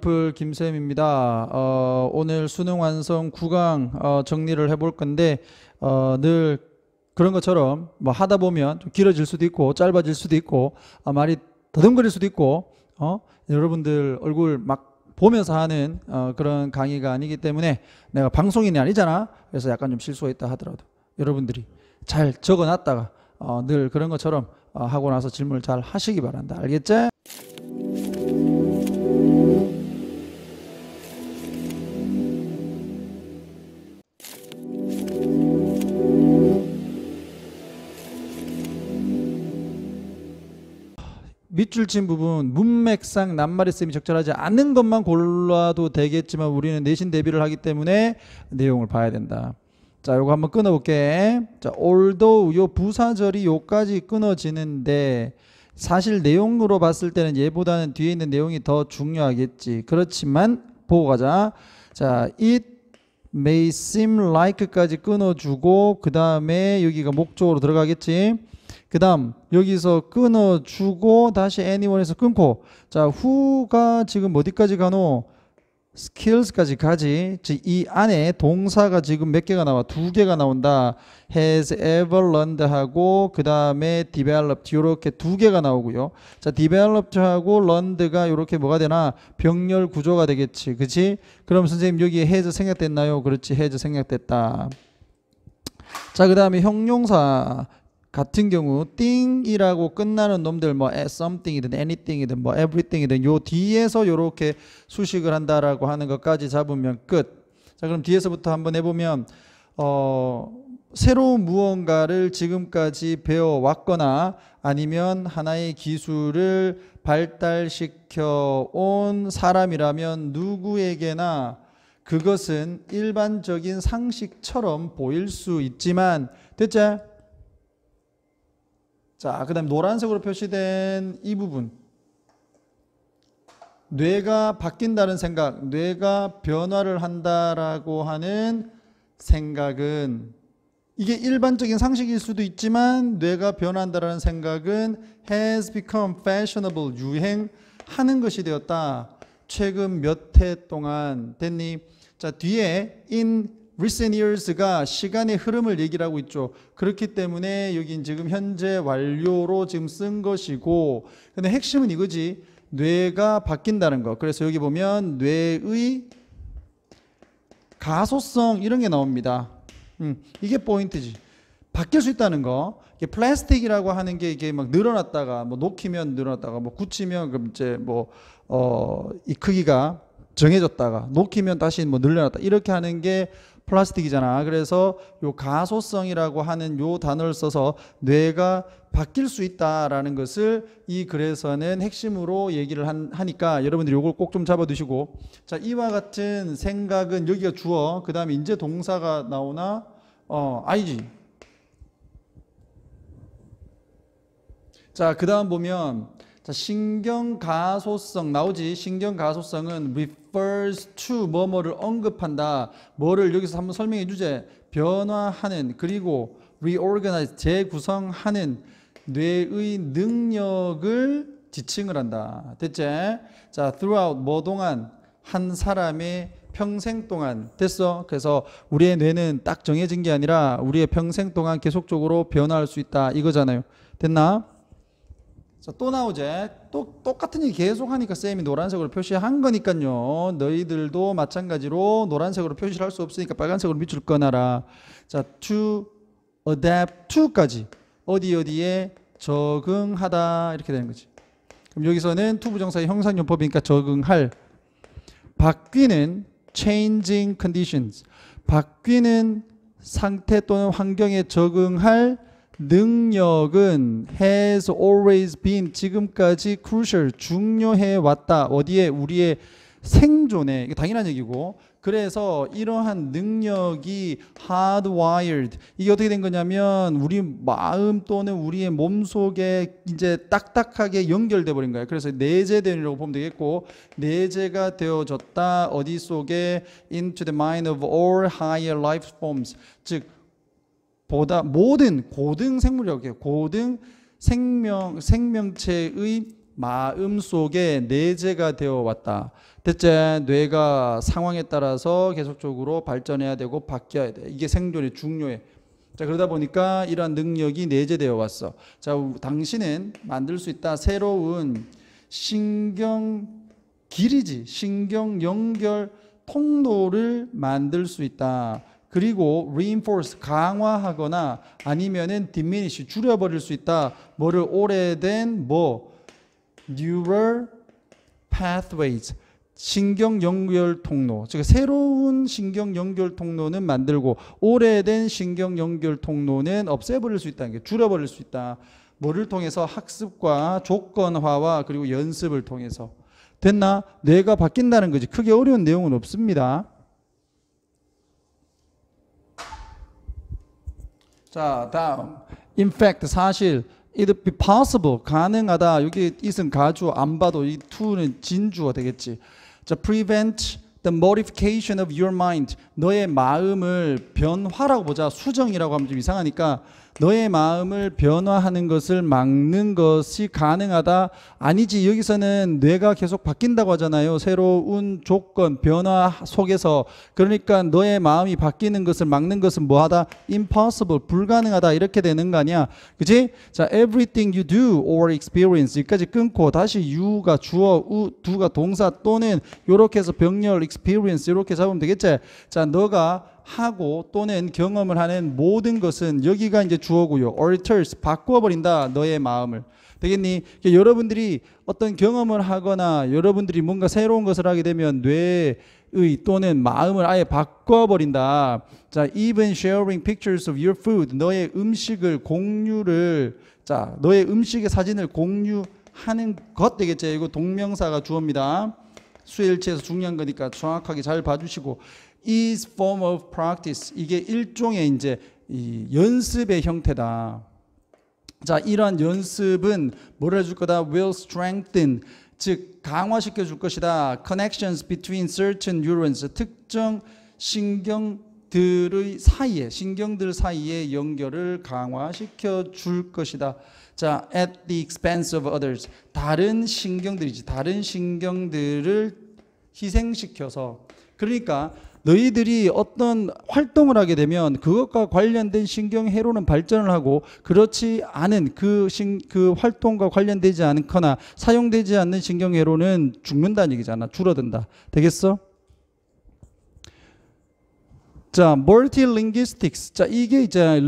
리플 김쌤입니다. 오늘 수능 완성 9강 정리를 해볼 건데 늘 그런 것처럼 뭐 하다 보면 좀 길어질 수도 있고 짧아질 수도 있고 말이 더듬거릴 수도 있고 여러분들 얼굴 막 보면서 하는 그런 강의가 아니기 때문에 내가 방송인이 아니잖아. 그래서 약간 좀 실수가 있다 하더라도 여러분들이 잘 적어놨다가 늘 그런 것처럼 하고 나서 질문을 잘 하시기 바란다. 알겠지? 밑줄 친 부분 문맥상 낱말의 셈이 적절하지 않은 것만 골라도 되겠지만 우리는 내신 대비를 하기 때문에 내용을 봐야 된다. 자, 요거 한번 끊어볼게. 자, although 요 부사절이 요까지 끊어지는데 사실 내용으로 봤을 때는 얘보다는 뒤에 있는 내용이 더 중요하겠지. 그렇지만 보고 가자. 자, it may seem like까지 끊어주고 그 다음에 여기가 목적으로 들어가겠지. 그 다음 여기서 끊어주고 다시 anyone에서 끊고 자 who가 지금 어디까지 가노? skills까지 가지. 즉 이 안에 동사가 지금 몇 개가 나와? 2개가 나온다. has ever learned 하고 그 다음에 developed 이렇게 2개가 나오고요. 자 developed 하고 learned가 이렇게 뭐가 되나? 병렬 구조가 되겠지. 그치? 그럼 선생님 여기 has 생략됐나요? 그렇지, has 생략됐다. 자 그 다음에 형용사 같은 경우 thing이라고 끝나는 놈들 뭐 something이든 anything이든 뭐 everything이든 요 뒤에서 요렇게 수식을 한다라고 하는 것까지 잡으면 끝. 자 그럼 뒤에서부터 한번 해보면 새로운 무언가를 지금까지 배워왔거나 아니면 하나의 기술을 발달시켜 온 사람이라면 누구에게나 그것은 일반적인 상식처럼 보일 수 있지만 됐지? 자, 그 다음 노란색으로 표시된 이 부분 뇌가 바뀐다는 생각, 뇌가 변화를 한다라고 하는 생각은 이게 일반적인 상식일 수도 있지만 뇌가 변한다라는 생각은 has become fashionable, 유행하는 것이 되었다. 최근 몇 해 동안 됐니? 자, 뒤에 in recent years가 시간의 흐름을 얘기를 하고 있죠. 그렇기 때문에 여긴 지금 현재 완료로 지금 쓴 것이고 근데 핵심은 이거지. 뇌가 바뀐다는 거. 그래서 여기 보면 뇌의 가소성 이런 게 나옵니다. 이게 포인트지. 바뀔 수 있다는 거. 이게 플라스틱이라고 하는 게 이게 막 늘어났다가 뭐 녹이면 늘어났다가 뭐 굳히면 그럼 이제 뭐 이 크기가 정해졌다가 녹이면 다시 뭐 늘려놨다 이렇게 하는 게 플라스틱이잖아. 그래서 요 가소성이라고 하는 요 단어를 써서 뇌가 바뀔 수 있다라는 것을 이 글에서는 핵심으로 얘기를 하니까 여러분들이 요걸 꼭 좀 잡아두시고 자 이와 같은 생각은 여기가 주어 그 다음에 이제 동사가 나오나 아니지. 자 그 다음 보면 자, 신경가소성 나오지. 신경가소성은 refers to 뭐뭐를 언급한다. 뭐를 여기서 한번 설명해 주제. 변화하는 그리고 reorganize 재구성하는 뇌의 능력을 지칭을 한다. 됐지? 자, throughout 뭐 동안 한 사람의 평생 동안 됐어. 그래서 우리의 뇌는 딱 정해진 게 아니라 우리의 평생 동안 계속적으로 변화할 수 있다 이거잖아요. 됐나? 자, 또 나오제. 또 똑같은 얘기 계속 하니까 쌤이 노란색으로 표시한 거니까요. 너희들도 마찬가지로 노란색으로 표시를 할 수 없으니까 빨간색으로 밑줄 꺼놔라. 자, to adapt to까지 어디에 적응하다 이렇게 되는 거지. 그럼 여기서는 to 부정사의 형상용법이니까 적응할. 바뀌는 changing conditions. 바뀌는 상태 또는 환경에 적응할 능력은 has always been 지금까지 crucial 중요해 왔다. 어디에? 우리의 생존에. 이게 당연한 얘기고 그래서 이러한 능력이 hardwired 이게 어떻게 된 거냐면 우리 마음 또는 우리의 몸속에 이제 딱딱하게 연결돼 버린 거예요. 그래서 내재된이라고 보면 되겠고 내재가 되어졌다. 어디 속에 into the mind of all higher life forms 즉 보다 모든 고등 생물이라고 해요. 고등 생명체의 마음속에 내재가 되어 왔다. 됐지? 뇌가 상황에 따라서 계속적으로 발전해야 되고 바뀌어야 돼. 이게 생존에 중요해. 자, 그러다 보니까 이러한 능력이 내재되어 왔어. 자, 당신은 만들 수 있다. 새로운 신경 길이지, 신경 연결 통로를 만들 수 있다. 그리고 reinforce, 강화하거나 아니면은 diminish, 줄여버릴 수 있다. 뭐를? 오래된 neural pathways, 신경 연결 통로. 즉 새로운 신경 연결 통로는 만들고 오래된 신경 연결 통로는 없애버릴 수 있다는 게, 줄여버릴 수 있다. 뭐를 통해서? 학습과 조건화와 그리고 연습을 통해서. 됐나? 뇌가 바뀐다는 거지. 크게 어려운 내용은 없습니다. 자, 다음. In fact, 사실 it be possible, 가능하다. 여기 it은 가주, 안 봐도 이 to는 진주어 되겠지. 자, prevent the modification of your mind. 너의 마음을 변화라고 보자. 수정이라고 하면 좀 이상하니까 너의 마음을 변화하는 것을 막는 것이 가능하다. 아니지, 여기서는 뇌가 계속 바뀐다고 하잖아요. 새로운 조건, 변화 속에서. 그러니까 너의 마음이 바뀌는 것을 막는 것은 뭐하다? impossible, 불가능하다. 이렇게 되는 거 아니야. 그치? 자, everything you do or experience. 여기까지 끊고 다시 you가 주어, do가 동사 또는 이렇게 해서 병렬 experience 이렇게 잡으면 되겠지? 자, 너가 하고 또는 경험을 하는 모든 것은, 여기가 이제 주어고요. alters, 바꿔버린다. 너의 마음을. 되겠니? 그러니까 여러분들이 어떤 경험을 하거나 여러분들이 뭔가 새로운 것을 하게 되면 뇌의 또는 마음을 아예 바꿔버린다. 자, even sharing pictures of your food. 너의 음식을 공유를, 자, 너의 음식의 사진을 공유하는 것 되겠죠. 이거 동명사가 주어입니다. 수일치에서 중요한 거니까 정확하게 잘 봐주시고. is form of practice. 이게 일종의 이제 이 연습의 형태다. 자, 이러한 연습은 뭐를 해줄 거다? will strengthen, 즉 강화시켜 줄 것이다. connections between certain neurons, 특정 신경들의 사이에, 신경들 사이에 연결을 강화시켜 줄 것이다. 자, at the expense of others. 다른 신경들이지. 다른 신경들을 희생시켜서. 그러니까 너희들이 어떤 활동을 하게 되면 그것과 관련된 신경회로는 발전을 하고 그렇지 않은 그 활동과 관련되지 않거나 사용되지 않는 신경회로는 죽는다는 얘기잖아. 줄어든다. 되겠어? 자, multilinguistics. 자, 이게 이제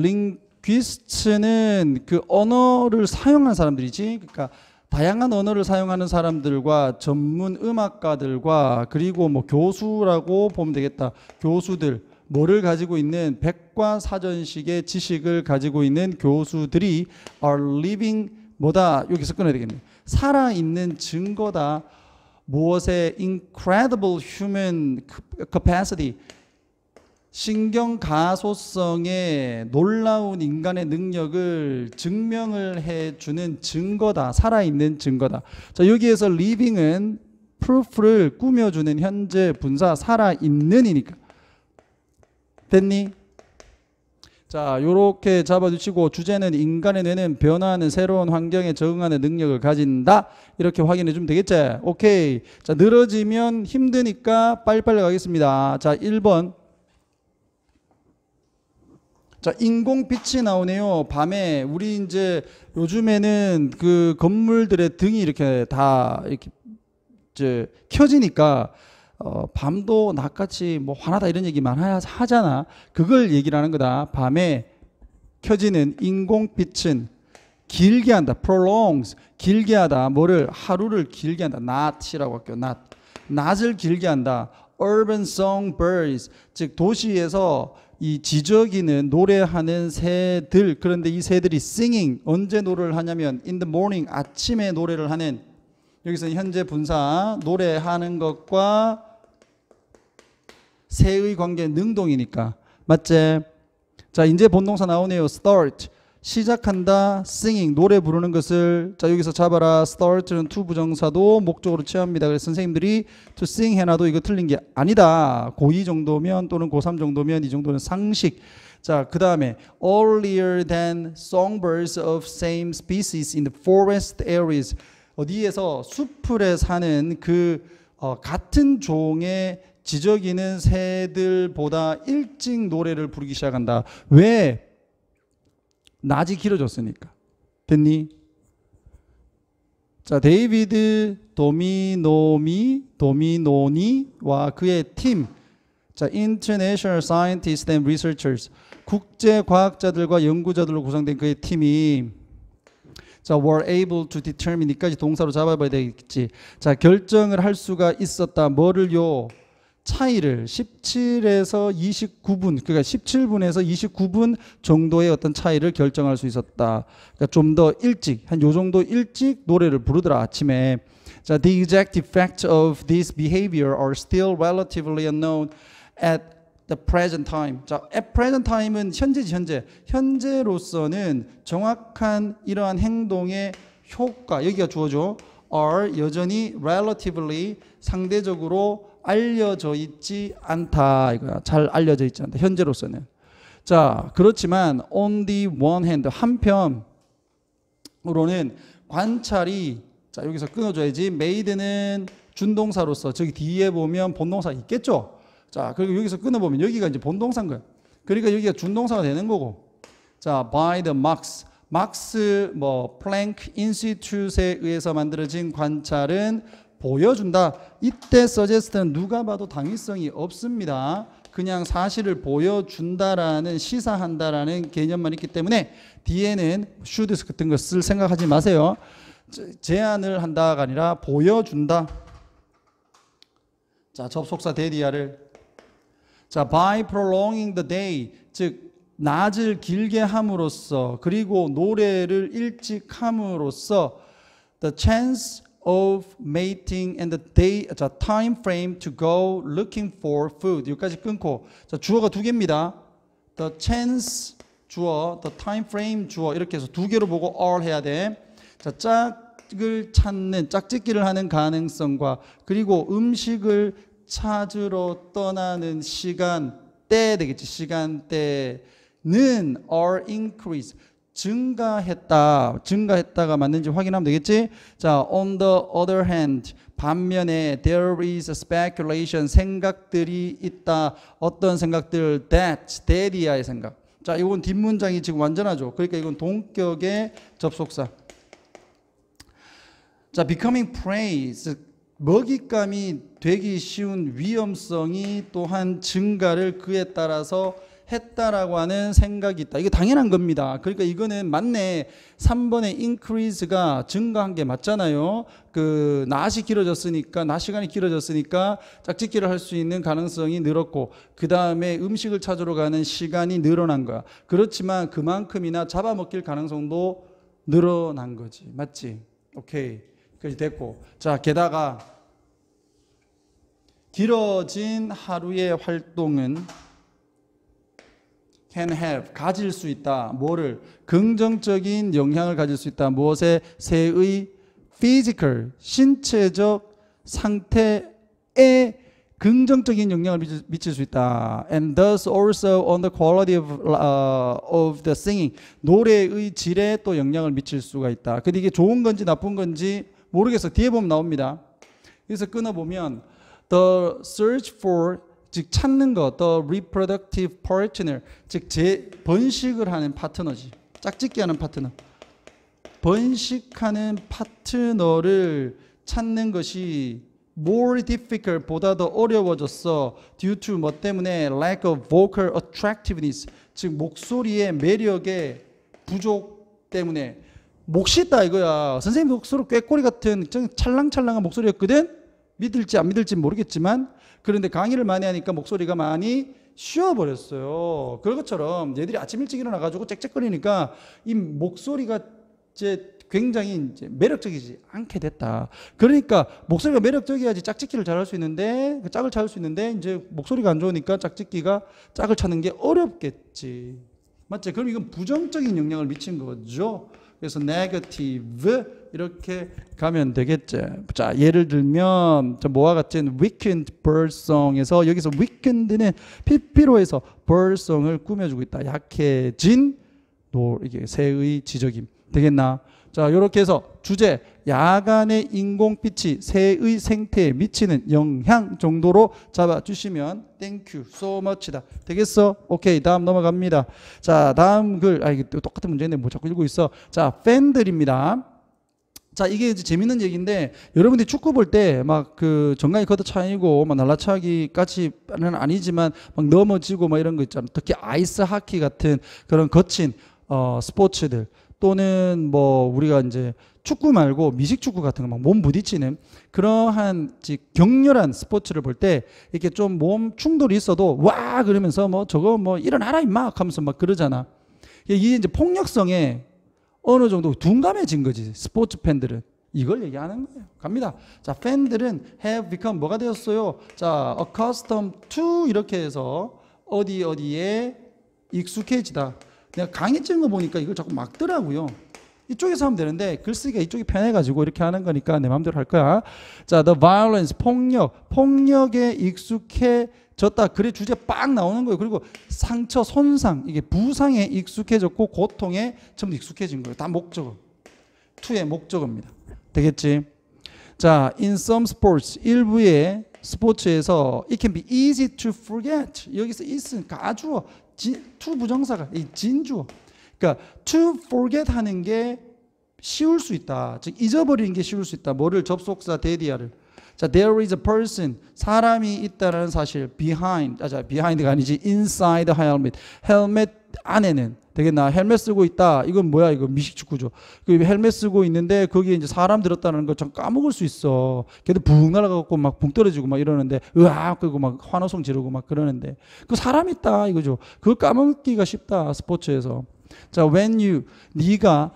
linguist는 그 언어를 사용하는 사람들이지. 그러니까 다양한 언어를 사용하는 사람들과 전문 음악가들과 그리고 뭐 교수라고 보면 되겠다. 교수들, 뭐를 가지고 있는 백과사전식의 지식을 가지고 있는 교수들이 are living, 뭐다? 여기서 끊어야 되겠네. 살아있는 증거다. 무엇의? incredible human capacity. 신경가소성의 놀라운 인간의 능력을 증명을 해주는 증거다. 살아있는 증거다. 자, 여기에서 living은 proof를 꾸며주는 현재 분사, 살아있는이니까. 됐니? 자, 요렇게 잡아주시고 주제는 인간의 뇌는 변화하는 새로운 환경에 적응하는 능력을 가진다. 이렇게 확인해 주면 되겠지? 오케이. 자, 늘어지면 힘드니까 빨리빨리 가겠습니다. 자, 1번. 자, 인공빛이 나오네요. 밤에 우리 이제 요즘에는 그 건물들의 등이 이렇게 다 이렇게 이제 켜지니까 밤도 낮같이 뭐 환하다 이런 얘기만 하잖아. 그걸 얘기를 하는 거다. 밤에 켜지는 인공빛은 길게 한다. prolongs, 길게 하다. 뭐를? 하루를 길게 한다. night이라고 할게요. 낮을 길게 한다. urban songbirds, 즉 도시에서 이 지저귀는 노래하는 새들. 그런데 이 새들이 singing, 언제 노래를 하냐면 in the morning, 아침에 노래를 하는. 여기서 현재 분사, 노래하는 것과 새의 관계는 능동이니까. 맞지? 자, 이제 본동사 나오네요. start, 시작한다. singing, 노래 부르는 것을. 자, 여기서 잡아라. start는 to 부정사도 목적으로 취합니다. 그래서 선생님들이 to sing 해놔도 이거 틀린 게 아니다. 고2 정도면 또는 고3 정도면 이 정도는 상식. 자, 그 다음에 earlier than songbirds of same species in the forest areas. 어디에서 수풀에 사는 그 같은 종의 지저귀는 새들보다 일찍 노래를 부르기 시작한다. 왜? 낮이 길어졌으니까. 됐니? 자, 데이비드 도미노니와 그의 팀, 자, International Scientists and Researchers, 국제 과학자들과 연구자들로 구성된 그의 팀이 자, were able to determine, 이까지 동사로 잡아봐야 되겠지. 자, 결정을 할 수가 있었다. 뭐를요? 차이를 17에서 29분, 그러니까 17분에서 29분 정도의 어떤 차이를 결정할 수 있었다. 그러니까 좀 더 일찍, 한 요 정도 일찍 노래를 부르더라, 아침에. 자, the exact effects of this behavior are still relatively unknown at the present time. 자, at present time은 현재지, 현재. 현재로서는 정확한 이러한 행동의 효과, 여기가 주어져, are 여전히 relatively 상대적으로 알려져 있지 않다. 이거야. 잘 알려져 있지 않다. 현재로서는. 자, 그렇지만 on the one hand, 한편으로는 관찰이, 자, 여기서 끊어줘야지. made는 준동사로서 저기 뒤에 보면 본동사 있겠죠. 자, 그리고 여기서 끊어보면 여기가 이제 본동사인 거야. 그러니까 여기가 준동사가 되는 거고. 자, by the Max Planck Institute에 의해서 만들어진 관찰은 보여준다. 이때 suggest는 누가 봐도 당위성이 없습니다. 그냥 사실을 보여준다라는, 시사한다라는 개념만 있기 때문에 뒤에는 should 같은 거 쓸 생각하지 마세요. 제안을 한다가 아니라 보여준다. 자, 접속사 데디아를, 자, by prolonging the day, 즉 낮을 길게 함으로써, 그리고 노래를 일찍 함으로써 the chance of mating and the day, 자, time frame to go looking for food. 여기까지 끊고, 자, 주어가 두 개입니다. the chance 주어, the time frame 주어, 이렇게 해서 두 개로 보고 all 해야 돼. 자, 짝을 찾는, 짝짓기를 하는 가능성과, 그리고 음식을 찾으러 떠나는 시간대 되겠지. 시간대는 are increase, 증가했다가 맞는지 확인하면 되겠지. 자, on the other hand, 반면에 there is a speculation, 생각들이 있다. 어떤 생각들? that이야의 생각. 자, 이건 뒷문장이 지금 완전하죠. 그러니까 이건 동격의 접속사. 자, becoming prey, 먹잇감이 되기 쉬운 위험성이 또한 증가를 그에 따라서 했다라고 하는 생각이 있다. 이게 당연한 겁니다. 그러니까 이거는 맞네. 3번의 increase가 증가한 게 맞잖아요. 그 낮이 길어졌으니까, 낮 시간이 길어졌으니까 짝짓기를 할 수 있는 가능성이 늘었고, 그 다음에 음식을 찾으러 가는 시간이 늘어난 거야. 그렇지만 그만큼이나 잡아먹힐 가능성도 늘어난 거지. 맞지? 오케이. 그렇게 됐고, 자, 게다가 길어진 하루의 활동은 can have, 가질 수 있다. 뭐를? 긍정적인 영향을 가질 수 있다. 무엇에? 새의 physical, 신체적 상태에 긍정적인 영향을 미칠 수 있다. And thus also on the quality of the singing, 노래의 질에 또 영향을 미칠 수가 있다. 근데 이게 좋은 건지 나쁜 건지 모르겠어. 뒤에 보면 나옵니다. 그래서 끊어보면 the search for, 즉 찾는 것, the reproductive partner, 즉 번식을 하는 파트너지. 짝짓기 하는 파트너. 번식하는 파트너를 찾는 것이 more difficult, 보다 더 어려워졌어. due to 뭐 때문에? lack of vocal attractiveness, 즉 목소리의 매력의 부족 때문에. 몫이 있다 이거야. 선생님 목소리 꾀꼬리 같은 찰랑찰랑한 목소리였거든. 믿을지 안 믿을지 모르겠지만, 그런데 강의를 많이 하니까 목소리가 많이 쉬어버렸어요. 그런 것처럼 얘들이 아침 일찍 일어나가지고 짹짹거리니까 이 목소리가 이제 굉장히 이제 매력적이지 않게 됐다. 그러니까 목소리가 매력적이어야지 짝짓기를 잘할 수 있는데, 짝을 찾을 수 있는데, 이제 목소리가 안 좋으니까 짝짓기가 짝을 찾는 게 어렵겠지. 맞지? 그럼 이건 부정적인 영향을 미친 거죠. 그래서 negative 이렇게 가면 되겠지. 자, 예를 들면 뭐와 같은 weakened birdsong에서, 여기서 weakened는 피피로해서 birdsong을 꾸며주고 있다. 약해진 이게 새의 지적임 되겠나? 자, 이렇게 해서 주제 야간의 인공빛이 새의 생태에 미치는 영향 정도로 잡아주시면 thank you so much다. 되겠어? 오케이, 다음 넘어갑니다. 자, 다음 글, 이게 또 똑같은 문제인데 뭐 자꾸 읽고 있어. 자, 팬들입니다. 자, 이게 이제 재밌는 얘기인데, 여러분들이 축구 볼 때 막 그 정강이 걷어차이고 막 날라차기까지는 아니지만 막 넘어지고 막 이런 거 있잖아요. 특히 아이스 하키 같은 그런 거친 스포츠들, 또는 뭐 우리가 이제 축구 말고 미식축구 같은 거 막 몸 부딪히는 그러한 격렬한 스포츠를 볼 때 이렇게 좀 몸 충돌이 있어도 와 그러면서 뭐 저거 뭐 일어나라 임마 하면서 막 그러잖아. 이게 이제 폭력성에 어느 정도 둔감해진 거지. 스포츠 팬들은 이걸 얘기하는 거예요. 갑니다. 자, 팬들은 have become 뭐가 되었어요? 자, accustomed to 이렇게 해서 어디에 익숙해지다. 내가 강의 찍은 거 보니까 이걸 자꾸 막더라고요. 이쪽에서 하면 되는데 글쓰기가 이쪽이 편해가지고 이렇게 하는 거니까 내 마음대로 할 거야. 자, the violence, 폭력에 익숙해졌다. 그래 주제 빡 나오는 거예요. 그리고 상처, 손상, 이게 부상에 익숙해졌고 고통에 전부 익숙해진 거예요. 다 목적어. to의 목적어입니다. 되겠지? 자, in some sports, 일부의 스포츠에서 it can be easy to forget. 여기서 it은 가주어, to 부정사가 진주어. 그러니까 to forget 하는 게 쉬울 수 있다. 즉 잊어버리는 게 쉬울 수 있다. 뭐를? 접속사 데디아를. 자, there is a person, 사람이 있다라는 사실. behind가 아니지. inside the helmet. 헬멧 안에는 되겠나? 헬멧 쓰고 있다. 이건 뭐야? 이거 미식축구죠. 그 헬멧 쓰고 있는데 거기에 이제 사람 들었다는 거 좀 까먹을 수 있어. 걔도 붕 날아가고 막 붕 떨어지고 막 이러는데 으악 그리고 막 환호성 지르고 막 그러는데 그 사람 있다 이거죠. 그걸 까먹기가 쉽다 스포츠에서. 자, when 네가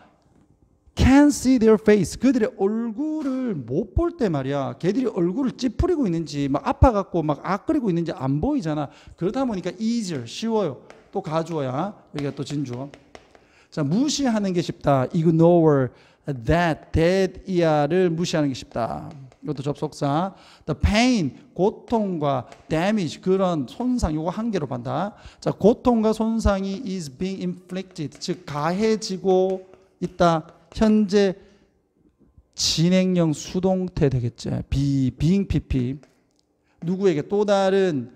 can't see their face, 그들의 얼굴을 못 볼 때 말이야. 걔들이 얼굴을 찌푸리고 있는지 막 아파갖고 막 악거리고 있는지 안 보이잖아. 그러다 보니까 easier, 쉬워요. 또 가주어야. 여기가 또 진주어. 자, 무시하는 게 쉽다. ignore that 이하를 무시하는 게 쉽다. 이것도 접속사. the pain, 고통과 damage, 그런 손상, 이거 한 개로 반다. 자, 고통과 손상이 is being inflicted, 즉 가해지고 있다. 현재 진행형 수동태 되겠지. being pp. 누구에게? 또 다른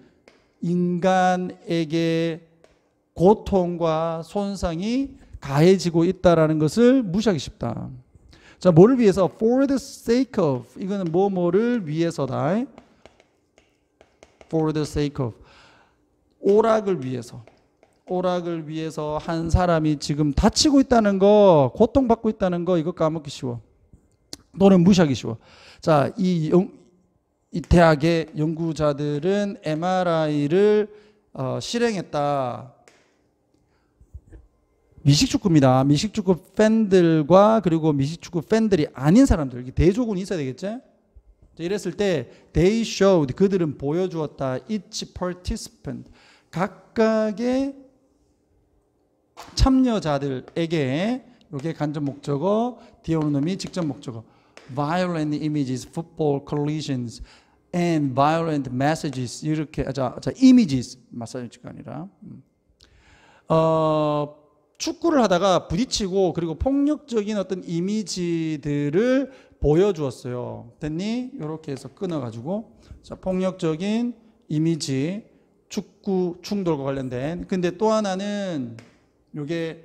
인간에게 고통과 손상이 가해지고 있다라는 것을 무시하기 쉽다. 자, 뭐를 위해서? for the sake of, 이거는 뭐뭐를 위해서다. for the sake of, 오락을 위해서 한 사람이 지금 다치고 있다는 거, 고통받고 있다는 거, 이거 까먹기 쉬워. 또는 무시하기 쉬워. 자, 이 대학의 연구자들은 MRI를 실행했다. 미식축구입니다. 미식축구 팬들과 그리고 미식축구 팬들이 아닌 사람들, 대조군이 있어야 되겠지? 이랬을 때 they showed, 그들은 보여주었다. each participant, 각각의 참여자들에게, 이게 간접 목적어, 뒤에 오는 놈이 직접 목적어. violent images, football collisions and violent messages. 이렇게 images 마사지가 아니라 축구를 하다가 부딪히고 그리고 폭력적인 어떤 이미지들을 보여주었어요. 됐니? 이렇게 해서 끊어가지고, 자, 폭력적인 이미지, 축구 충돌과 관련된. 근데 또 하나는 요게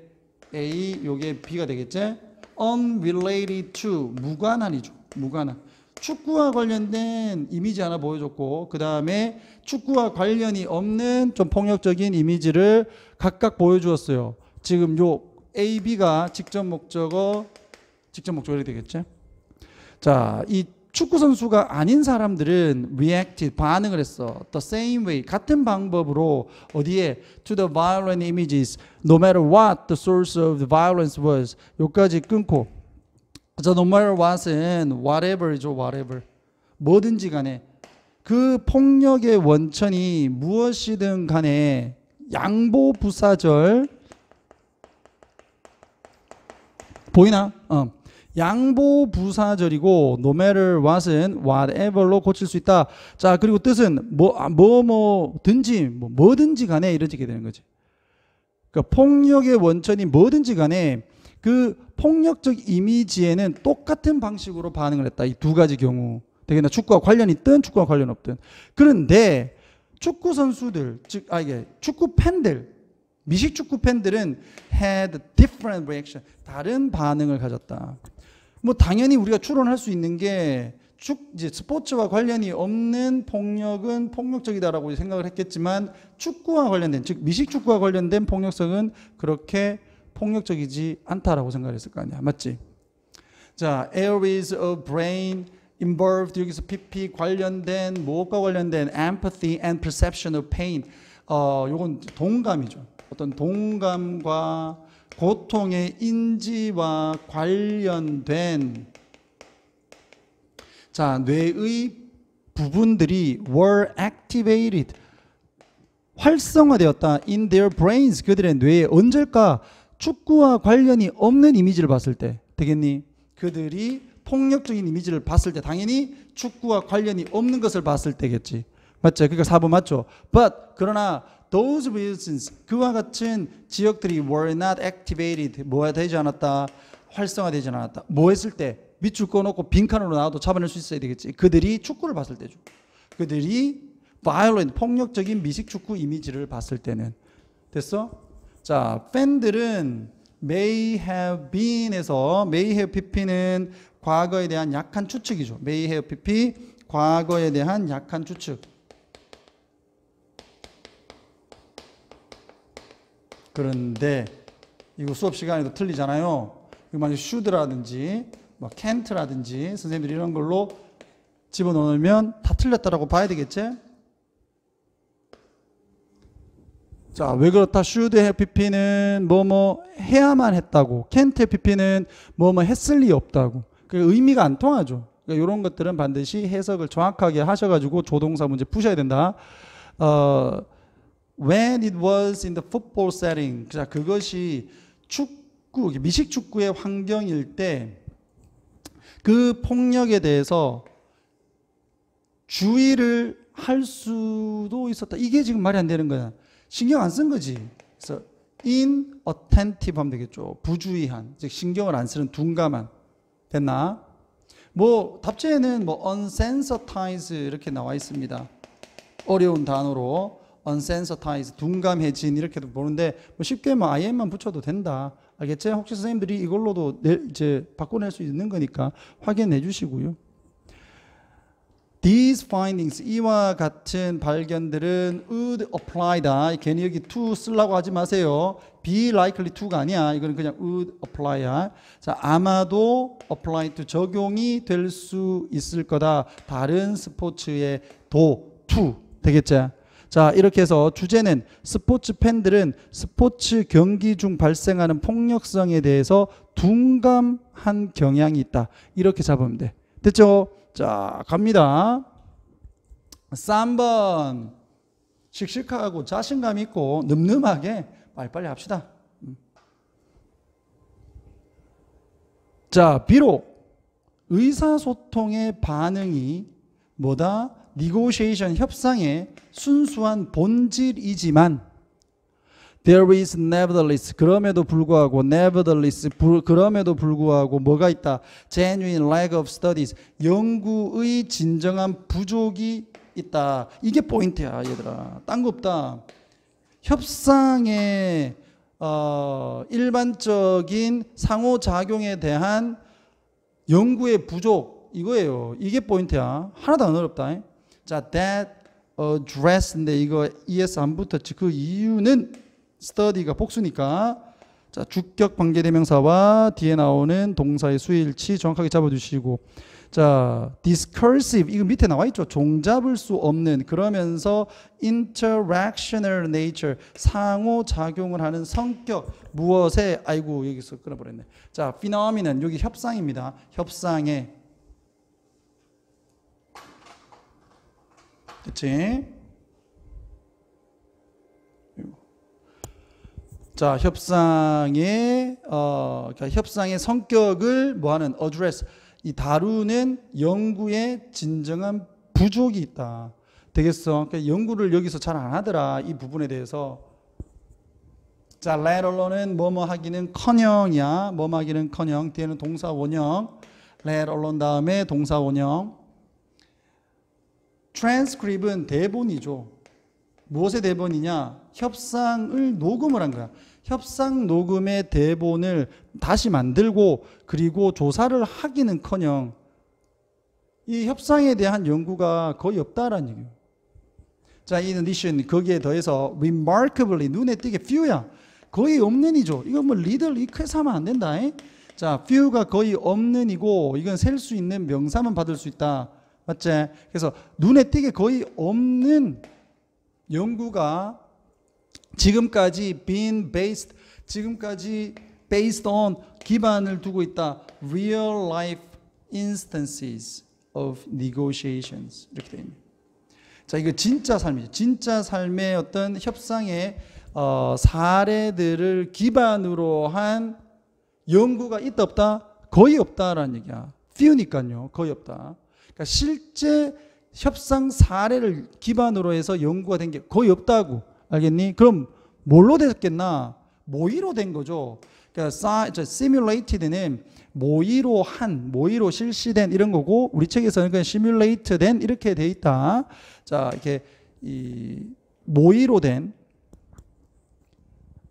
A, 요게 B가 되겠지? unrelated to, 무관한이죠. 무관한. 축구와 관련된 이미지 하나 보여줬고, 그 다음에 축구와 관련이 없는 좀 폭력적인 이미지를 각각 보여주었어요. 지금 요 A, B가 직접 목적어 이렇게 되겠지? 자, 이 축구 선수가 아닌 사람들은 reacted, 반응을 했어. the same way, 같은 방법으로 어디에? to the violent images, no matter what the source of the violence was. 여기까지 끊고, 자, no matter what은 whatever이죠. whatever. 뭐든지 간에 그 폭력의 원천이 무엇이든 간에 양보부사절 보이나? 양보부사절이고 no matter what은 whatever로 고칠 수 있다. 자, 그리고 뜻은 뭐든지 간에 이루어지게 되는 거지. 그러니까 폭력의 원천이 뭐든지 간에 그 폭력적 이미지에는 똑같은 방식으로 반응을 했다. 이 두 가지 경우. 되겠나? 축구와 관련이 있든 축구와 관련 없든. 그런데 축구 선수들, 즉 이게 축구 팬들, 미식 축구 팬들은 had different reaction. 다른 반응을 가졌다. 뭐 당연히 우리가 추론할 수 있는 게 이제 스포츠와 관련이 없는 폭력은 폭력적이다라고 생각을 했겠지만 축구와 관련된, 즉 미식 축구와 관련된 폭력성은 그렇게 폭력적이지 않다라고 생각을 했을 거 아니야. 맞지? 자, areas of brain involved, 여기서 PP 관련된, 무엇과 관련된 empathy and perception of pain. 요건 동감이죠. 어떤 동감과 고통의 인지와 관련된 자, 뇌의 부분들이 were activated, 활성화되었다. in their brains, 그들의 뇌에. 언제일까? 축구와 관련이 없는 이미지를 봤을 때. 되겠니? 그들이 폭력적인 이미지를 봤을 때, 당연히 축구와 관련이 없는 것을 봤을 때겠지. 맞죠? 그러니까 4번 맞죠? But 그러나 those regions, 그와 같은 지역들이 were not activated, 뭐가 되지 않았다? 활성화되지 않았다. 뭐 했을 때? 밑줄 꺼놓고 빈칸으로 나와도 잡아낼 수 있어야 되겠지. 그들이 축구를 봤을 때죠. 그들이 violent, 폭력적인 미식 축구 이미지를 봤을 때는. 됐어? 자, 팬들은 may have been에서 may have pp는 과거에 대한 약한 추측이죠. may have pp, 과거에 대한 약한 추측. 그런데 이거 수업 시간에도 틀리잖아요. 이거 만약 should라든지 뭐 can't라든지 선생님들이 이런 걸로 집어넣으면 다 틀렸다라고 봐야 되겠지? 자, 왜 그렇다? should have pp는 뭐뭐 해야만 했다고, can't have pp는 뭐뭐 했을 리 없다고. 그 의미가 안 통하죠. 그러니까 이런 것들은 반드시 해석을 정확하게 하셔가지고 조동사 문제 푸셔야 된다. When it was in the football setting, 자, 그것이 축구, 미식 축구의 환경일 때 그 폭력에 대해서 주의를 할 수도 있었다. 이게 지금 말이 안 되는 거야. 신경 안 쓴 거지. 그래서 inattentive 하면 되겠죠. 부주의한, 즉 신경을 안 쓰는, 둔감한. 됐나? 뭐 답제에는 뭐 unsensitize 이렇게 나와 있습니다. 어려운 단어로 unsensitize, 둔감해진 이렇게도 보는데 뭐 쉽게 뭐 IM만 붙여도 된다. 알겠지? 혹시 선생님들이 이걸로도 이제 바꿔낼 수 있는 거니까 확인해 주시고요. These findings, 이와 같은 발견들은 would apply다. 괜히 여기 to 쓰려고 하지 마세요. be likely to가 아니야. 이거는 그냥 would apply야. 자, 아마도 apply to, 적용이 될 수 있을 거다. 다른 스포츠의 to 되겠죠? 자, 이렇게 해서 주제는 스포츠 팬들은 스포츠 경기 중 발생하는 폭력성에 대해서 둔감한 경향이 있다. 이렇게 잡으면 돼. 됐죠? 자, 갑니다. 3번. 씩씩하고 자신감 있고 늠름하게 빨리빨리 합시다. 자, 비록 의사소통의 반응이 뭐다? negotiation, 협상의 순수한 본질이지만 there is nevertheless, 그럼에도 불구하고 nevertheless, 그럼에도 불구하고 뭐가 있다? genuine lack of studies, 연구의 진정한 부족이 있다. 이게 포인트야, 얘들아. 딴 거 없다. 협상의 일반적인 상호작용에 대한 연구의 부족, 이거예요. 이게 포인트야. 하나도 안 어렵다. 자, that address인데 이거 es 안 붙었지. 그 이유는 study가 복수니까. 자, 주격 관계대명사와 뒤에 나오는 동사의 수일치 정확하게 잡아주시고. 자, discursive, 이거 밑에 나와 있죠. 종잡을 수 없는, 그러면서 interactional nature, 상호작용을 하는 성격, 무엇에, 아이고 여기서 끊어버렸네. 자, phenomenon, 여기 협상입니다. 협상에, 됐지? 자, 협상의 협상의 성격을 뭐하는 address, 이 다루는 연구에 진정한 부족이 있다. 되겠어? 그러니까 연구를 여기서 잘 안 하더라. 이 부분에 대해서. 자, let alone은 뭐뭐 하기는 커녕이야. 뭐뭐 하기는 커녕. 뒤에는 동사 원형. let alone 다음에 동사 원형. transcript은 대본이죠. 무엇의 대본이냐? 협상을 녹음을 한 거야. 협상 녹음의 대본을 다시 만들고 그리고 조사를 하기는커녕 이 협상에 대한 연구가 거의 없다라는 얘기예요. 자, in addition 거기에 더해서 remarkably 눈에 띄게 few야. 거의 없는 이죠. 이거 뭐 리들 이크해서 하면 안 된다. 자, few가 거의 없는 이고 이건 셀 수 있는 명사만 받을 수 있다. 맞지? 그래서 눈에 띄게 거의 없는 연구가 지금까지 based on 기반을 두고 있다. real life instances of negotiations 이렇게 되어 있네요. 자, 이거 진짜 삶이죠. 진짜 삶의 어떤 협상의 사례들을 기반으로 한 연구가 있다 없다? 거의 없다라는 얘기야. few니까요. 거의 없다. 그러니까 실제 협상 사례를 기반으로 해서 연구가 된 게 거의 없다고. 알겠니? 그럼 뭘로 됐겠나? 모의로 된 거죠. 그러니까 simulated는 모의로 실시된 이런 거고 우리 책에서는 그냥 simulated 이렇게 돼 있다. 자, 이렇게 이 모의로 된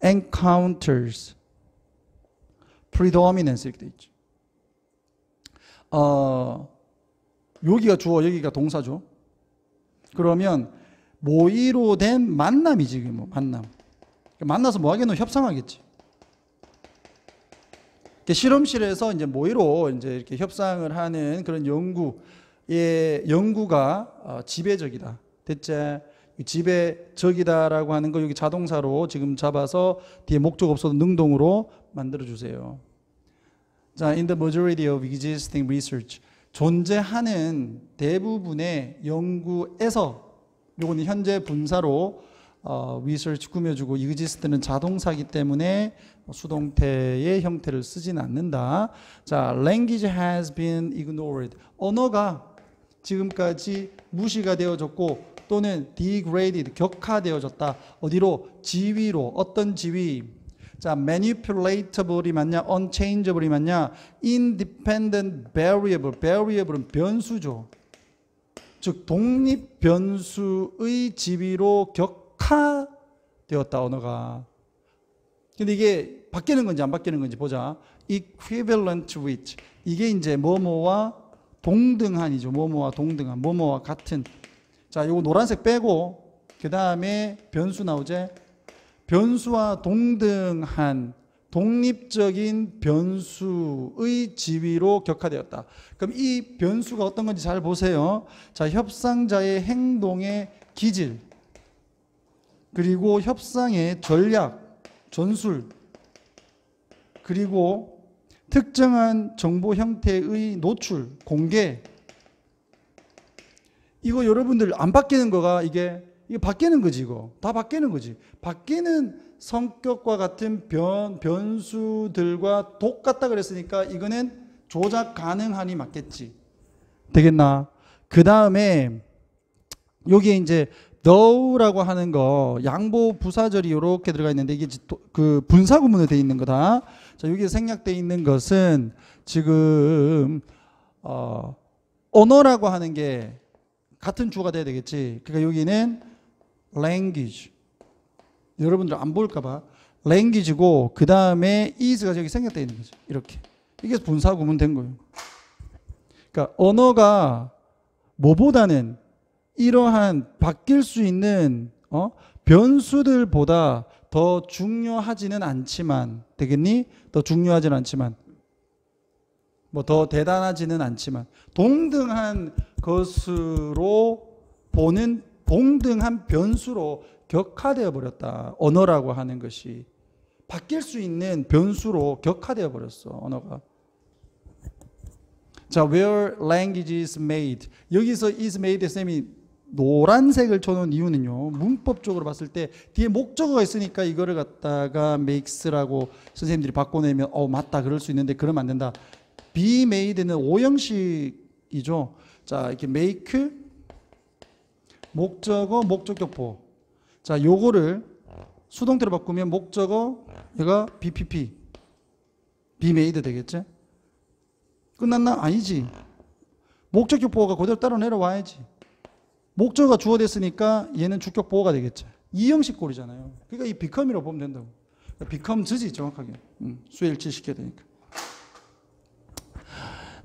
encounters, predominance 이렇게 돼 있죠. 여기가 주어, 여기가 동사죠. 그러면 모의로 된 만남이지, 뭐 만남. 만나서 뭐 하겠노? 협상하겠지. 실험실에서 이제 모의로 이제 이렇게 협상을 하는 그런 연구가 지배적이다. 됐지? 지배적이다라고 하는 거 여기 자동사로 지금 잡아서 뒤에 목적 없어도 능동으로 만들어 주세요. 자, in the majority of existing research 존재하는 대부분의 연구에서 요거는 현재 분사로 research 꾸며주고 exist는 자동사이기 때문에 수동태의 형태를 쓰진 않는다. 자, language has been ignored. 언어가 지금까지 무시가 되어졌고 또는 degraded, 격화되어졌다. 어디로? 지위로. 어떤 지위? 자, manipulatable이 맞냐? unchangeable이 맞냐? independent variable. variable은 변수죠. 즉 독립 변수의 지위로 격화되었다. 언어가. 근데 이게 바뀌는 건지 안 바뀌는 건지 보자. equivalent with. 이게 이제 뭐뭐와 동등한이죠. 뭐뭐와 동등한. 뭐뭐와 같은. 자, 요거 노란색 빼고 그 다음에 변수 나오제. 변수와 동등한 독립적인 변수의 지위로 격화되었다. 그럼 이 변수가 어떤 건지 잘 보세요. 자, 협상자의 행동의 기질, 그리고 협상의 전략, 전술, 그리고 특정한 정보 형태의 노출, 공개. 이거 여러분들 안 바뀌는 거가 이게 바뀌는 거지. 이거 다 바뀌는 거지. 바뀌는 성격과 같은 변수들과 똑같다 그랬으니까 이거는 조작 가능하니 맞겠지. 되겠나? 그 다음에 여기에 이제 though라고 하는 거 양보 부사절이 이렇게 들어가 있는데 이게 그 분사 구문으로 되어 있는 거다. 자, 여기에 생략되어 있는 것은 지금 언어라고 하는 게 같은 주어가 돼야 되겠지. 그러니까 여기는 language. 여러분들 안 볼까봐 language고 그 다음에 is가 여기 생략되어 있는 거죠. 이렇게. 이게 분사 구문 된 거예요. 그러니까 언어가 뭐보다는 이러한 바뀔 수 있는 변수들보다 더 중요하지는 않지만, 되겠니? 더 중요하지는 않지만, 뭐 더 대단하지는 않지만 동등한 것으로 보는 동등한 변수로 격화되어 버렸다. 언어라고 하는 것이 바뀔 수 있는 변수로 격화되어 버렸어. 언어가. 자, where language is made. 여기서 is made 쌤이 노란색을 쳐놓은 이유는요, 문법적으로 봤을 때 뒤에 목적어가 있으니까 이거를 갖다가 makes라고 선생님들이 바꿔내면 맞다 그럴 수 있는데 그러면 안 된다. be made는 오형식이죠. 자, 이렇게 make 목적어 목적격보. 자, 요거를 수동태로 바꾸면 목적어 얘가 BPP, be made 되겠지? 끝났나? 아니지. 목적격 보호가 그대로 따로 내려와야지. 목적어가 주어됐으니까 얘는 주격 보호가 되겠지. 이 형식 꼴이잖아요. 그러니까 이 become이라고 보면 된다고. becomes지 정확하게. 수에 일치시켜야 되니까.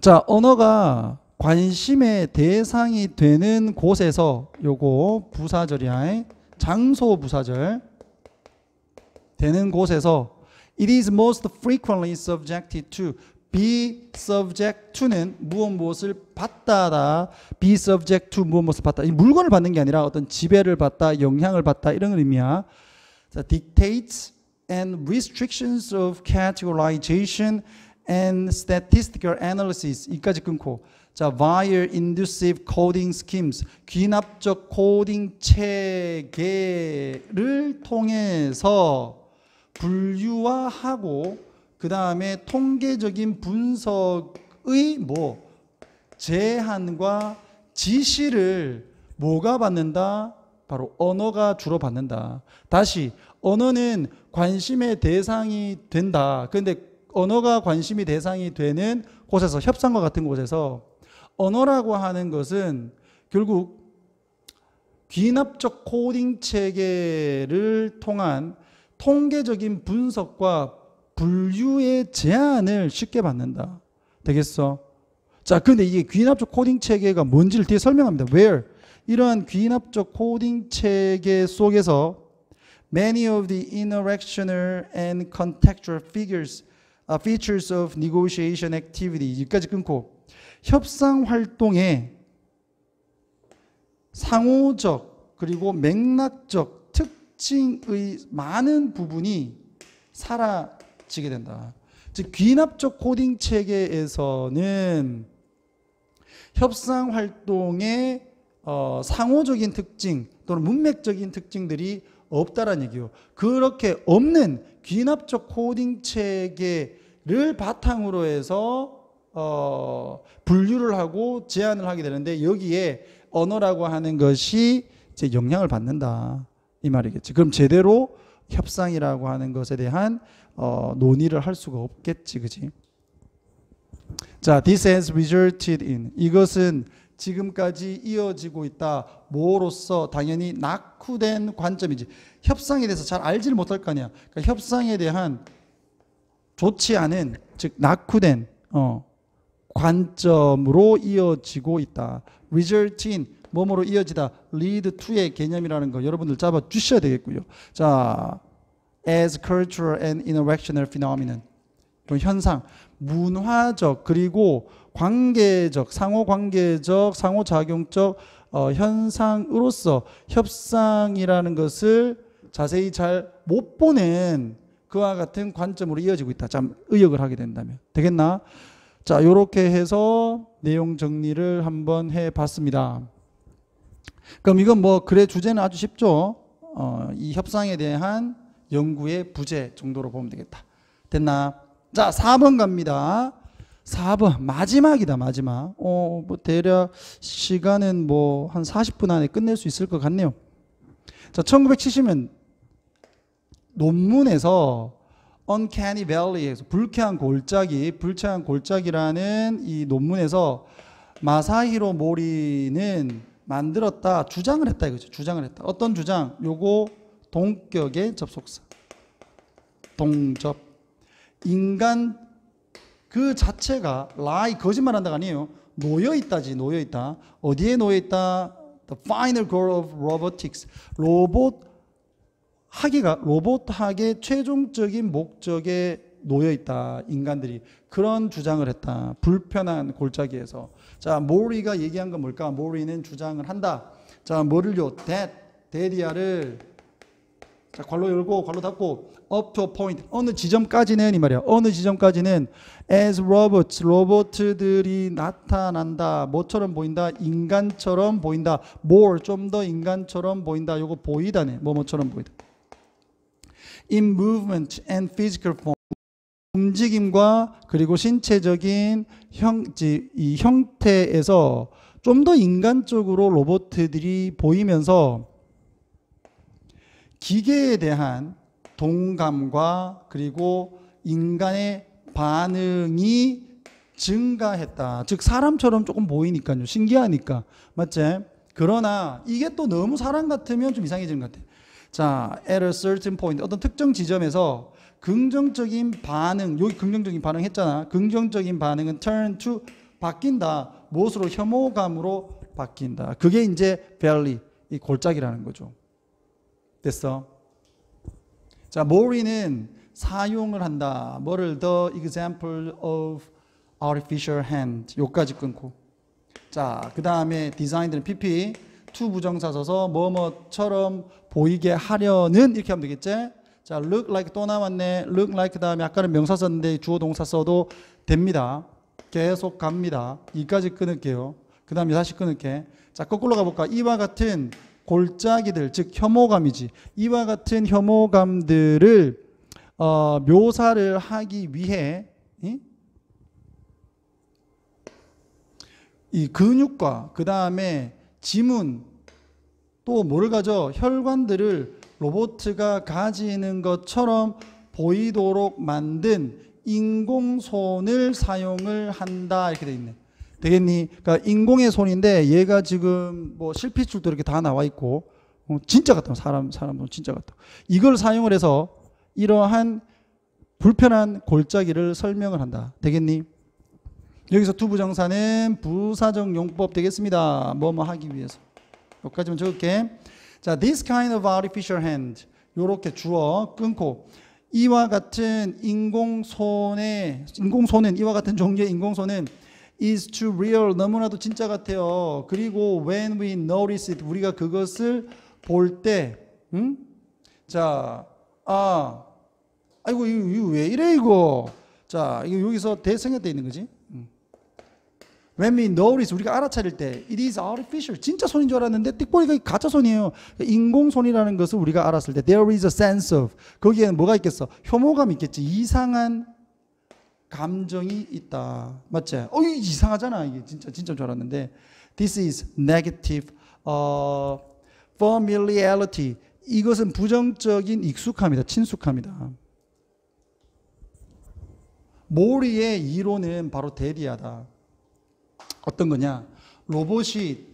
자, 언어가 관심의 대상이 되는 곳에서 요거 부사절이야. 장소 부사절. 되는 곳에서 it is most frequently subjected to. be subject to는 무엇을 받다다. be subject to 무엇을 받다. 이 물건을 받는 게 아니라 어떤 지배를 받다, 영향을 받다 이런 의미야. 자, dictates and restrictions of categorization and statistical analysis. 이까지 끊고. 자, via inducive coding schemes. 귀납적 코딩 체계를 통해서 분류화하고 그 다음에 통계적인 분석의 제한과 지시를 뭐가 받는다? 바로 언어가 주로 받는다. 다시 언어는 관심의 대상이 된다. 그런데 언어가 관심이 대상이 되는 곳에서 협상과 같은 곳에서 언어라고 하는 것은 결국 귀납적 코딩 체계를 통한 통계적인 분석과 분류의 제한을 쉽게 받는다. 되겠어? 자, 근데 이게 귀납적 코딩 체계가 뭔지를 뒤에 설명합니다. Where? 이러한 귀납적 코딩 체계 속에서 many of the interactional and contextual features of negotiation activity. 여기까지 끊고 협상 활동의 상호적 그리고 맥락적 특징의 많은 부분이 사라지게 된다. 즉 귀납적 코딩 체계에서는 협상 활동의 상호적인 특징 또는 문맥적인 특징들이 없다라는 얘기요. 그렇게 없는 귀납적 코딩 체계를 바탕으로 해서 분류를 하고 제한을 하게 되는데 여기에 언어라고 하는 것이 이제 영향을 받는다 이 말이겠지. 그럼 제대로 협상이라고 하는 것에 대한 논의를 할 수가 없겠지, 그지? 자, this has resulted in. 이것은 지금까지 이어지고 있다. 뭐로서? 당연히 낙후된 관점이지. 협상에 대해서 잘 알지를 못할 거 아니야. 그러니까 협상에 대한 좋지 않은, 즉 낙후된 관점으로 이어지고 있다. result in 뭐뭐로 이어지다. lead to의 개념이라는 거 여러분들 잡아 주셔야 되겠고요. 자, as cultural and interactional phenomenon. 현상, 문화적 그리고 관계적, 상호관계적, 상호작용적 현상으로서 협상이라는 것을 자세히 잘 못 보는 그와 같은 관점으로 이어지고 있다. 참 의역을 하게 된다면 되겠나? 자, 요렇게 해서 내용 정리를 한번 해봤습니다. 그럼 이건 뭐 글의 주제는 아주 쉽죠. 이 협상에 대한 연구의 부재 정도로 보면 되겠다. 됐나? 자, 4번 갑니다. 4번 마지막이다. 마지막. 뭐 대략 시간은 뭐 한 40분 안에 끝낼 수 있을 것 같네요. 자, 1970년 논문에서 Uncanny Valley에서 불쾌한 골짜기라는 이 논문에서 마사히로 모리는 만들었다, 주장을 했다 이거죠. 주장을 했다. 어떤 주장? 요거 동격의 접속사. 동접. 인간 그 자체가 lie 거짓말한다가 아니에요. 놓여 있다지. 놓여 있다. 어디에 놓여 있다? The final goal of robotics. 로봇학의 최종적인 목적에 놓여 있다. 인간들이 그런 주장을 했다. 불편한 골짜기에서. 자, 모리가 얘기한 건 뭘까? 모리는 주장을 한다. 자, 뭐를요? 데디아를 자, 괄호 열고 괄호 닫고 up to a point 어느 지점까지는 이 말이야. 어느 지점까지는 as robots 로봇들이 나타난다. 뭐처럼 보인다? 인간처럼 보인다. more 좀 더 인간처럼 보인다. 요거 보이다네. 뭐처럼 보이다. in movement and physical form 움직임과 그리고 신체적인 이 형태에서 좀 더 인간적으로 로봇들이 보이면서 기계에 대한 동감과 그리고 인간의 반응이 증가했다. 즉 사람처럼 조금 보이니까요. 신기하니까. 맞지? 그러나 이게 또 너무 사람 같으면 좀 이상해지는 것 같아. 자, at a certain point, 어떤 특정 지점에서 긍정적인 반응, 여기 긍정적인 반응 했잖아. 긍정적인 반응은 turn to, 바뀐다. 무엇으로? 혐오감으로 바뀐다. 그게 이제 valley, 이 골짜기라는 거죠. 됐어? 자, 모리는 사용을 한다. 뭐를? The example of artificial hand. 요까지 끊고. 자, 그 다음에 designed는 PP, to 부정사 써서 뭐뭐처럼 보이게 하려는 이렇게 하면 되겠지? 자, look like 또 나왔네. look like 다음에 아까는 명사 썼는데 주어 동사 써도 됩니다. 계속 갑니다. 이까지 끊을게요. 그 다음에 다시 끊을게. 자, 거꾸로 가볼까? 이와 같은 골짜기들, 즉 혐오감이지. 이와 같은 혐오감들을 묘사를 하기 위해 이 근육과 그 다음에 지문 또 뭐를 가져? 혈관들을 로봇가 가지는 것처럼 보이도록 만든 인공손을 사용을 한다 이렇게 돼 있네. 되겠니? 그러니까 인공의 손인데 얘가 지금 뭐 실핏줄도 이렇게 다 나와 있고 진짜 같다. 사람도 진짜 같다. 이걸 사용을 해서 이러한 불편한 골짜기를 설명을 한다. 되겠니? 여기서 투부정사는 부사적 용법 되겠습니다. 뭐뭐 하기 위해서. 여기까지만 적을게. 자, this kind of artificial hand. 요렇게 주어 끊고 이와 같은 인공손은 이와 같은 종류의 인공손은 is too real. 너무나도 진짜 같아요. 그리고 when we notice it. 우리가 그것을 볼 때 자, 아이고 이거 왜 이래 이거. 자, 이거 여기서 대성형돼 있는 거지. When we notice, 우리가 알아차릴 때 it is artificial. 진짜 손인 줄 알았는데 띡 보니까 가짜 손이에요. 인공손이라는 것을 우리가 알았을 때 there is a sense of, 거기에는 뭐가 있겠어? 혐오감이 있겠지. 이상한 감정이 있다. 맞지? 이상하잖아. 이게 진짜 줄 알았는데 this is negative familiarity. 이것은 부정적인 익숙함이다. 친숙함이다. 모리의 이론은 바로 대리하다. 어떤 거냐? 로봇이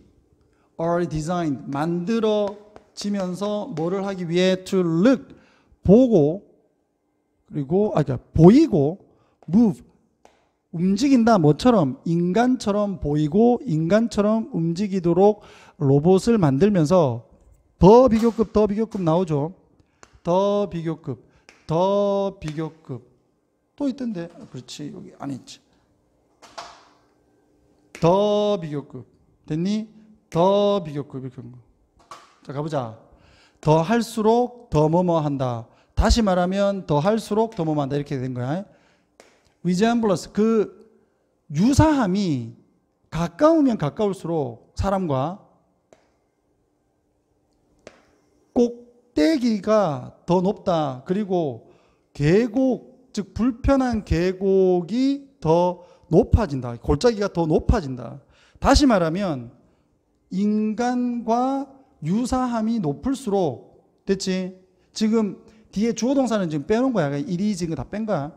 are designed, 만들어지면서 뭐를 하기 위해 to look, 보고, 그리고 보이고, move, 움직인다. 뭐처럼? 인간처럼 보이고 인간처럼 움직이도록 로봇을 만들면서 더 비교급 나오죠. 더 비교급 또 있던데. 그렇지, 여기 안 있지. 더 비교급 됐니? 더 비교급 이렇게 한 거. 자, 가보자. 더 할수록 더 뭐뭐 한다. 다시 말하면 더 할수록 더 뭐뭐 한다. 이렇게 된 거야. resemblance, 그 유사함이 가까우면 가까울수록 사람과 꼭대기가 더 높다. 그리고 계곡, 즉 불편한 계곡이 더 높아진다. 골짜기가 더 높아진다. 다시 말하면 인간과 유사함이 높을수록, 됐지? 지금 뒤에 주어 동사는 지금 빼놓은 거야. it is 이거 다 뺀 거야.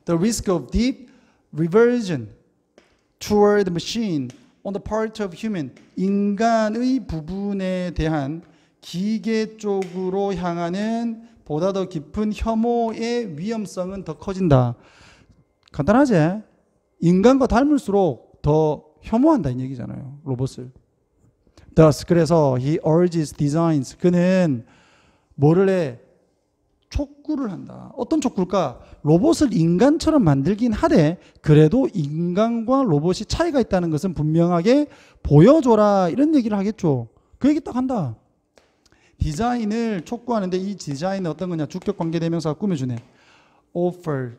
The risk of deep reversion toward the machine on the part of human. 인간의 부분에 대한 기계 쪽으로 향하는 보다 더 깊은 혐오의 위험성은 더 커진다. 간단하지? 인간과 닮을수록 더 혐오한다 이 얘기잖아요. 로봇을. Thus, 그래서 he urges designs. 그는 뭐를 해? 촉구를 한다. 어떤 촉구일까? 로봇을 인간처럼 만들긴 하되 그래도 인간과 로봇이 차이가 있다는 것은 분명하게 보여줘라. 이런 얘기를 하겠죠. 그 얘기 딱 한다. 디자인을 촉구하는데 이 디자인은 어떤 거냐? 주격 관계대명사가 꾸며주네. offer,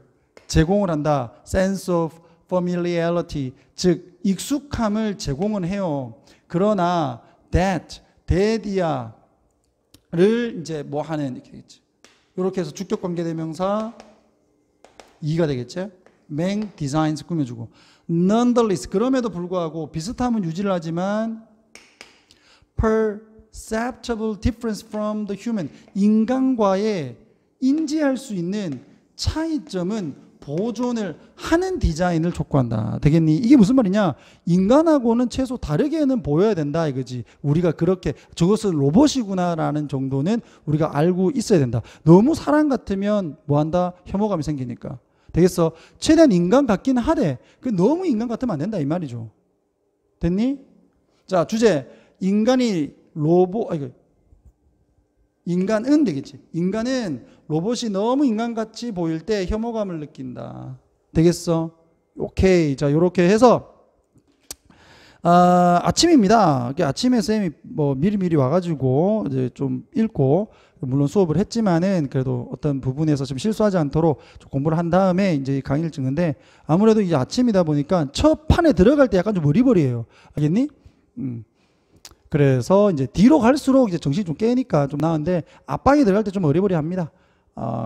제공을 한다. sense of familiarity, 즉 익숙함을 제공은 해요. 그러나 that, that이야를 이제 뭐 하는 이렇게 되겠지. 이렇게 해서 주격 관계대명사 2가 되겠지. make designs 꾸며주고. nonetheless, 그럼에도 불구하고 비슷함은 유지를 하지만 perceptible difference from the human. 인간과의 인지할 수 있는 차이점은 보존을 하는 디자인을 촉구한다. 되겠니? 이게 무슨 말이냐? 인간하고는 최소 다르게는 보여야 된다 이거지. 우리가 그렇게 저것은 로봇이구나라는 정도는 우리가 알고 있어야 된다. 너무 사람 같으면 뭐한다? 혐오감이 생기니까. 되겠어? 최대한 인간 같긴 하되 그 너무 인간 같으면 안 된다 이 말이죠. 됐니? 자, 주제. 인간이 인간은 되겠지. 인간은 로봇이 너무 인간같이 보일 때 혐오감을 느낀다. 되겠어? 오케이. 자, 요렇게 해서 아침입니다. 아침에 쌤이 뭐 미리 와가지고 이제 좀 읽고 물론 수업을 했지만은 그래도 어떤 부분에서 좀 실수하지 않도록 좀 공부를 한 다음에 이제 강의를 찍는데 아무래도 이제 아침이다 보니까 첫 판에 들어갈 때 약간 좀 어리버리해요. 알겠니? 그래서 이제 뒤로 갈수록 이제 정신이 좀 깨니까 좀 나은데 앞방에 들어갈 때 좀 어리버리합니다.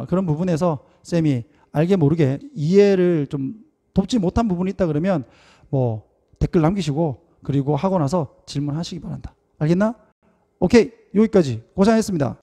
그런 부분에서 쌤이 알게 모르게 이해를 좀 돕지 못한 부분이 있다 그러면 뭐 댓글 남기시고 그리고 하고 나서 질문하시기 바란다. 알겠나? 오케이. 여기까지 고생했습니다.